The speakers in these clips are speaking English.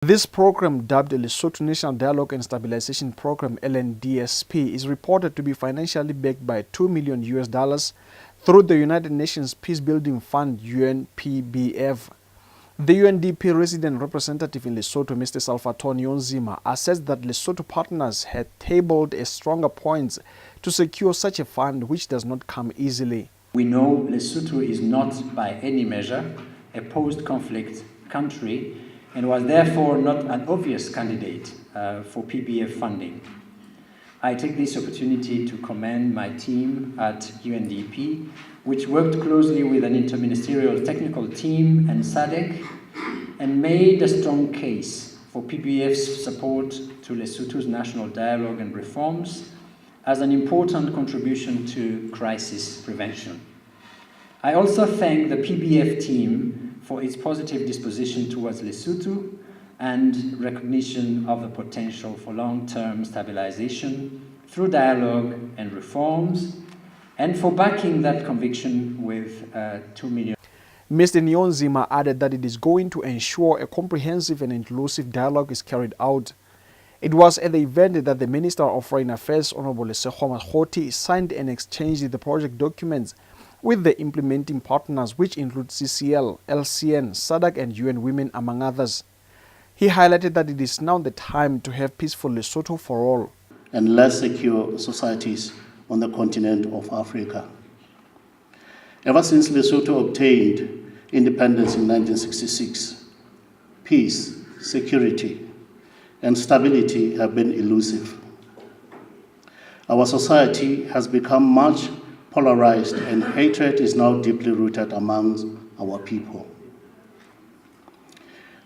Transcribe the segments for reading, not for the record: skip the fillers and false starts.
This program, dubbed the Lesotho National Dialogue and Stabilization Program (Lndsp), is reported to be financially backed by $2 million through the United Nations Peacebuilding Fund (UNPBF). The UNDP resident representative in Lesotho, Mr. Lndsp, assessed that Lesotho partners had tabled a stronger points to secure such a fund, which does not come easily. We know Lesotho is not by any measure a post-conflict country and was therefore not an obvious candidate for PBF funding. I take this opportunity to commend my team at UNDP, which worked closely with an interministerial technical team and SADC and made a strong case for PBF's support to Lesotho's national dialogue and reforms as an important contribution to crisis prevention. I also thank the PBF team for its positive disposition towards Lesotho and recognition of the potential for long-term stabilization through dialogue and reforms, and for backing that conviction with $2 million. Mr. Lndsp added that it is going to ensure a comprehensive and inclusive dialogue is carried out. It was at the event that the Minister of Foreign Affairs, Honorable Lesotho, signed and exchanged the project documents with the implementing partners, which include CCL, LCN, SADC and UN Women, among others. He highlighted that it is now the time to have peaceful Lesotho for all and less secure societies on the continent of Africa. Ever since Lesotho obtained independence in 1966, peace, security, and stability have been elusive. Our society has become much polarized, and hatred is now deeply rooted among our people.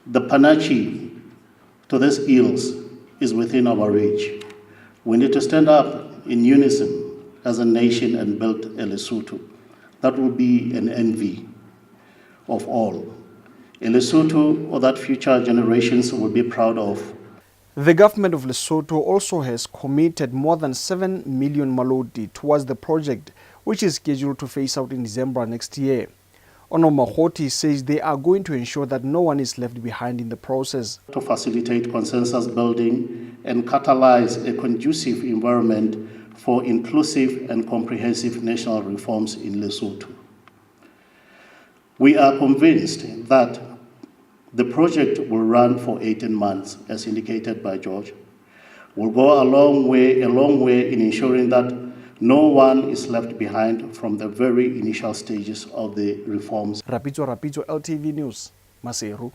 The panacea to these ills is within our reach. We need to stand up in unison as a nation and build a Lesotho that will be an envy of all. A Lesotho that future generations will be proud of. The government of Lesotho also has committed more than 7 million maloti towards the project, which is scheduled to phase out in December next year. Honorable says they are going to ensure that no one is left behind in the process. To facilitate consensus building and catalyze a conducive environment for inclusive and comprehensive national reforms in Lesotho. We are convinced that the project will run for 18 months, as indicated by George. Will go a long way in ensuring that no one is left behind from the very initial stages of the reforms. Rapito, LTV News, Maseru.